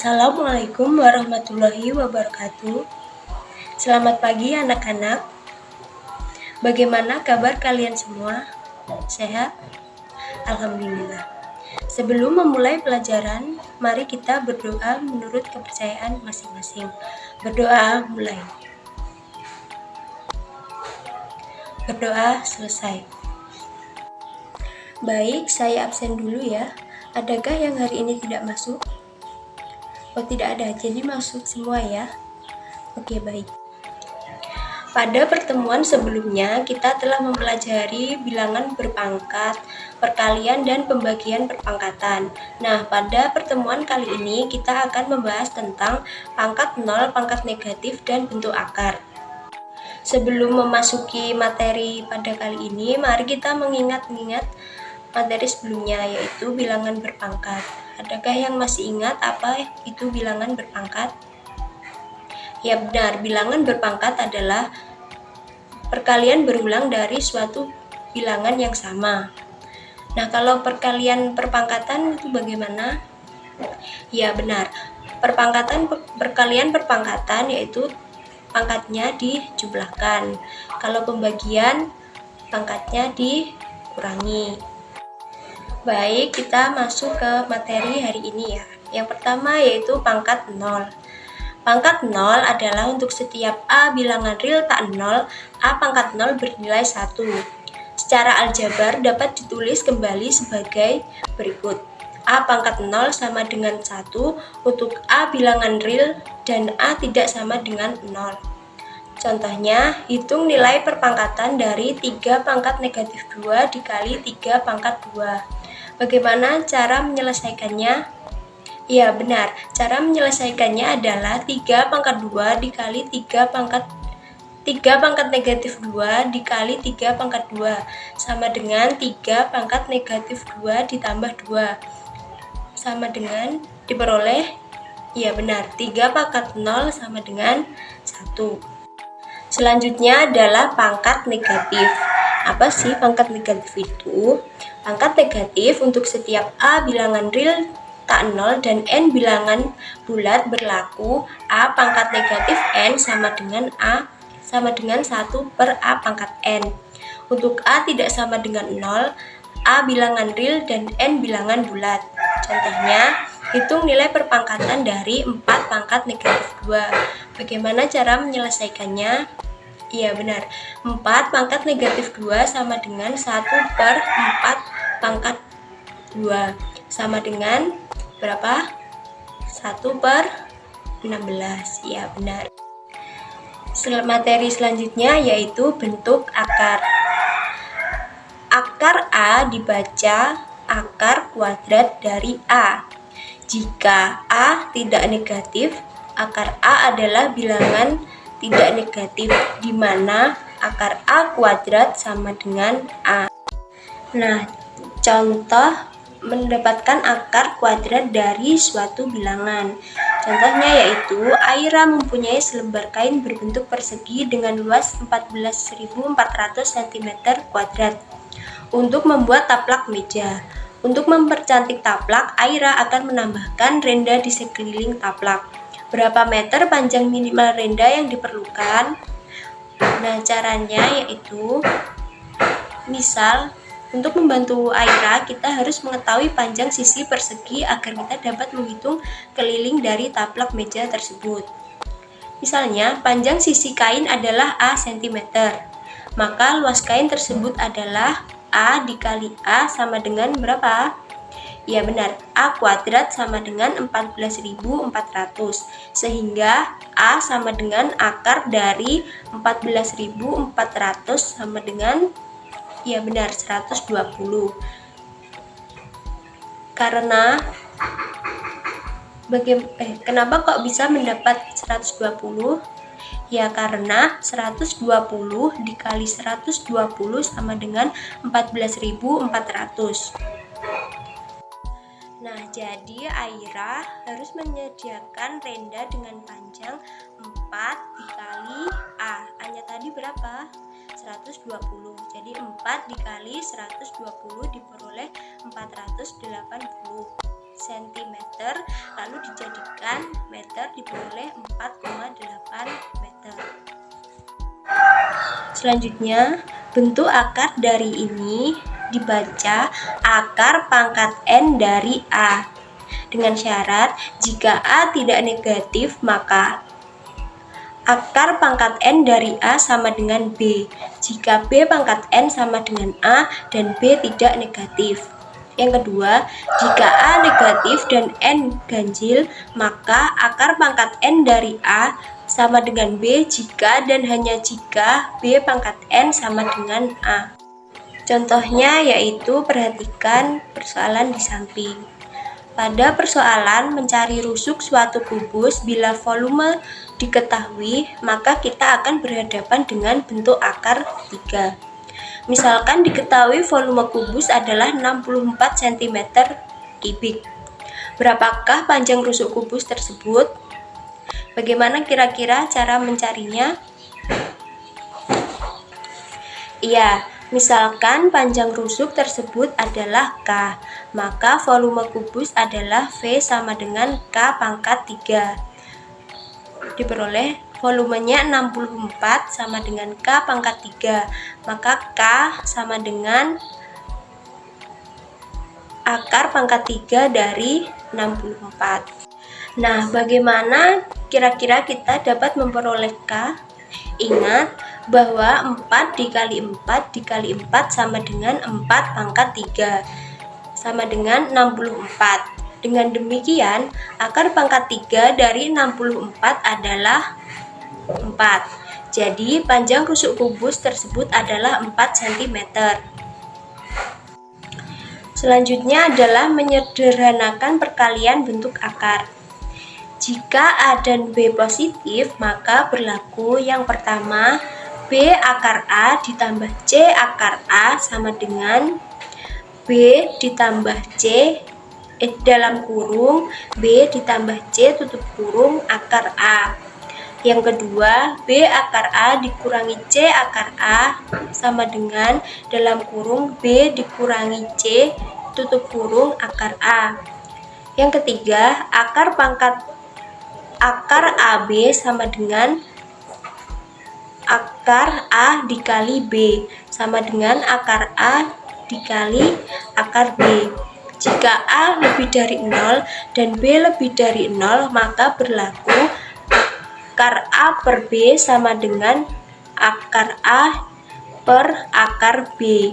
Assalamualaikum warahmatullahi wabarakatuh. Selamat pagi anak-anak. Bagaimana kabar kalian semua? Sehat? Alhamdulillah. Sebelum memulai pelajaran, mari kita berdoa menurut kepercayaan masing-masing. Berdoa mulai. Berdoa selesai. Baik, saya absen dulu ya. Adakah yang hari ini tidak masuk? Oh, tidak ada, jadi masuk semua ya. Oke, baik. Pada pertemuan sebelumnya, kita telah mempelajari bilangan berpangkat, perkalian, dan pembagian perpangkatan. Nah, pada pertemuan kali ini, kita akan membahas tentang pangkat nol, pangkat negatif, dan bentuk akar. Sebelum memasuki materi pada kali ini, mari kita mengingat-ingat materi sebelumnya, yaitu bilangan berpangkat. Adakah yang masih ingat apa itu bilangan berpangkat? Ya benar, bilangan berpangkat adalah perkalian berulang dari suatu bilangan yang sama. Nah, kalau perkalian perpangkatan itu bagaimana? Ya benar, perkalian perpangkatan yaitu pangkatnya dijumlahkan. Kalau pembagian, pangkatnya dikurangi. Baik, kita masuk ke materi hari ini ya. Yang pertama yaitu pangkat 0. Pangkat 0 adalah untuk setiap A bilangan real tak 0, A pangkat 0 bernilai 1. Secara aljabar dapat ditulis kembali sebagai berikut. A pangkat 0 sama dengan 1 untuk A bilangan real dan A tidak sama dengan 0. Contohnya, hitung nilai perpangkatan dari 3 pangkat negatif 2 dikali 3 pangkat 2. Bagaimana cara menyelesaikannya? Ya benar, cara menyelesaikannya adalah 3 pangkat 2 dikali 3 pangkat negatif 2 dikali 3 pangkat 2 sama dengan 3 pangkat negatif 2 ditambah 2 sama dengan diperoleh, ya benar, 3 pangkat 0 sama dengan 1. Selanjutnya adalah pangkat negatif. Apa sih pangkat negatif itu? Pangkat negatif untuk setiap A bilangan real tak 0 dan N bilangan bulat berlaku A pangkat negatif N sama dengan 1 per A pangkat N. Untuk A tidak sama dengan 0, A bilangan real dan N bilangan bulat. Contohnya, hitung nilai perpangkatan dari 4 pangkat negatif 2. Bagaimana cara menyelesaikannya? Iya benar, 4 pangkat negatif 2 sama dengan 1 per 4 pangkat 2 sama dengan berapa? 1 per 16, ya benar. Materi selanjutnya yaitu bentuk akar. Akar A dibaca akar kuadrat dari A. Jika A tidak negatif, akar A adalah bilangan tidak negatif, di mana akar A kuadrat sama dengan A. Nah, contoh mendapatkan akar kuadrat dari suatu bilangan. Contohnya yaitu, Aira mempunyai selembar kain berbentuk persegi dengan luas 14.400 cm². Untuk membuat taplak meja. Untuk mempercantik taplak, Aira akan menambahkan renda di sekeliling taplak. Berapa meter panjang minimal renda yang diperlukan? Nah, caranya yaitu, misal, untuk membantu Aira, kita harus mengetahui panjang sisi persegi agar kita dapat menghitung keliling dari taplak meja tersebut. Misalnya, panjang sisi kain adalah A cm, maka luas kain tersebut adalah A dikali A sama dengan berapa? Ya benar, A kuadrat sama dengan 14.400, sehingga A sama dengan akar dari 14.400 sama dengan, ya benar, 120. Karena kenapa kok bisa mendapat 120? Ya karena 120 dikali 120 sama dengan 14.400. Nah, jadi Aira harus menyediakan renda dengan panjang 4 dikali A. A-nya tadi berapa? 120. Jadi 4 dikali 120 diperoleh 480. cm, lalu dijadikan meter, diperoleh 4,8 meter. Selanjutnya, bentuk akar dari ini dibaca akar pangkat N dari A. Dengan syarat, jika A tidak negatif, maka akar pangkat N dari A sama dengan B. Jika B pangkat N sama dengan A dan B tidak negatif. Yang kedua, jika A negatif dan N ganjil, maka akar pangkat N dari A sama dengan B jika dan hanya jika B pangkat N sama dengan A. Contohnya yaitu perhatikan persoalan di samping. Pada persoalan mencari rusuk suatu kubus bila volume diketahui, maka kita akan berhadapan dengan bentuk akar 3. Misalkan diketahui volume kubus adalah 64 cm3. Berapakah panjang rusuk kubus tersebut? Bagaimana kira-kira cara mencarinya? Iya, misalkan panjang rusuk tersebut adalah K, maka volume kubus adalah V sama dengan K pangkat 3. Diperoleh volumenya 64 sama dengan K pangkat 3, maka K sama dengan akar pangkat 3 dari 64. Nah, bagaimana kira-kira kita dapat memperoleh K? Ingat bahwa 4 dikali 4 dikali 4 sama dengan 4 pangkat 3 sama dengan 64. Dengan demikian, akar pangkat 3 dari 64 adalah 4. Jadi, panjang rusuk kubus tersebut adalah 4 cm. Selanjutnya adalah menyederhanakan perkalian bentuk akar. Jika A dan B positif, maka berlaku yang pertama, B akar A ditambah C akar A sama dengan B ditambah C dalam kurung B ditambah C tutup kurung akar A. Yang kedua, B akar A dikurangi C akar A sama dengan dalam kurung B dikurangi C tutup kurung akar A. Yang ketiga, akar AB sama dengan akar A dikali B sama dengan akar A dikali akar B. Jika A lebih dari 0 dan B lebih dari 0, maka berlaku akar A per B sama dengan akar A per akar B.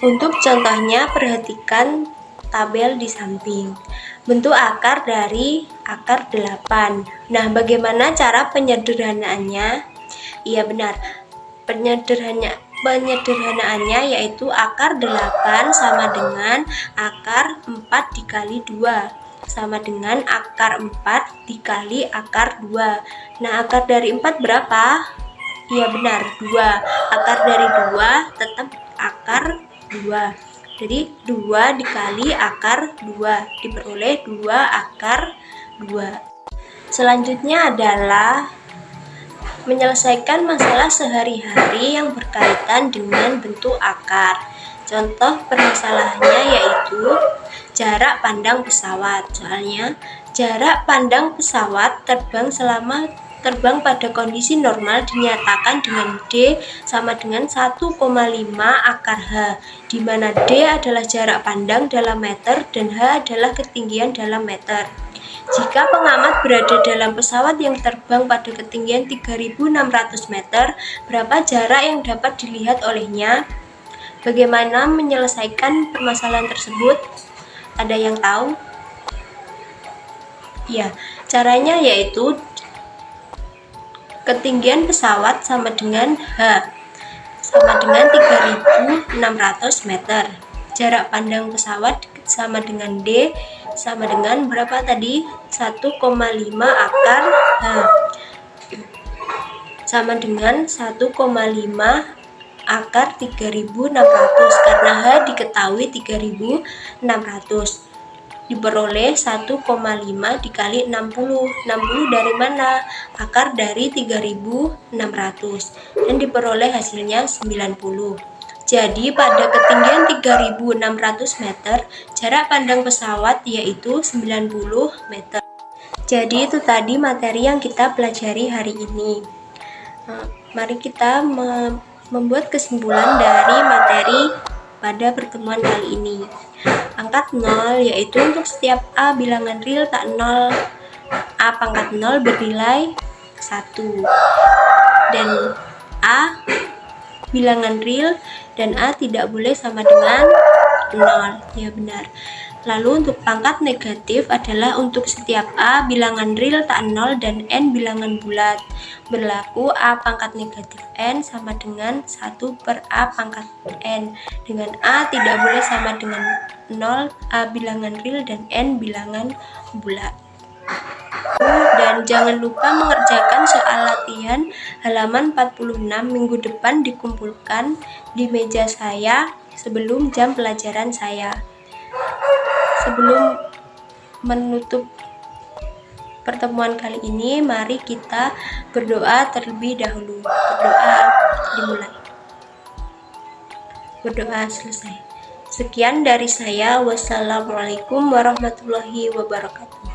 Untuk contohnya, perhatikan tabel di samping. Bentuk akar dari akar 8. Nah, bagaimana cara penyederhanaannya? Iya benar, penyederhanaannya yaitu akar 8 sama dengan akar 4 dikali 2 sama dengan akar 4 dikali akar 2. Nah, akar dari 4 berapa? Iya benar, 2. Akar dari 2 tetap akar 2. Jadi 2 dikali akar 2 diperoleh 2 akar 2. Selanjutnya adalah menyelesaikan masalah sehari-hari yang berkaitan dengan bentuk akar. Contoh permasalahannya yaitu jarak pandang pesawat. Soalnya jarak pandang pesawat terbang pada kondisi normal dinyatakan dengan D sama dengan 1,5 akar H, di mana D adalah jarak pandang dalam meter dan H adalah ketinggian dalam meter. Jika pengamat berada dalam pesawat yang terbang pada ketinggian 3.600 meter, berapa jarak yang dapat dilihat olehnya? Bagaimana menyelesaikan permasalahan tersebut? Ada yang tahu? Ya, caranya yaitu ketinggian pesawat sama dengan H sama dengan 3.600 meter. Jarak pandang pesawat sama dengan D sama dengan berapa tadi? 1,5 akar H sama dengan 1,5 akar 3.600 karena H diketahui 3.600. Diperoleh 1,5 dikali 60. 60 dari mana? Akar dari 3.600 dan diperoleh hasilnya 90. Jadi pada ketinggian 3.600 meter, jarak pandang pesawat yaitu 90 meter. Jadi itu tadi materi yang kita pelajari hari ini. Mari kita membuat kesimpulan dari materi pada pertemuan kali ini. Pangkat 0 yaitu untuk setiap A bilangan real tak 0, A pangkat 0 bernilai 1. Dan A bilangan real dan A tidak boleh sama dengan 0. Ya benar. Lalu untuk pangkat negatif adalah untuk setiap A bilangan real tak 0 dan N bilangan bulat. Berlaku A pangkat negatif N sama dengan 1 per A pangkat N. Dengan A tidak boleh sama dengan 0, A bilangan real dan N bilangan bulat. Dan jangan lupa mengerjakan soal latihan halaman 46 minggu depan dikumpulkan di meja saya sebelum jam pelajaran saya. Sebelum menutup pertemuan kali ini, mari kita berdoa terlebih dahulu. Berdoa dimulai. Berdoa selesai. Sekian dari saya. Wassalamualaikum warahmatullahi wabarakatuh.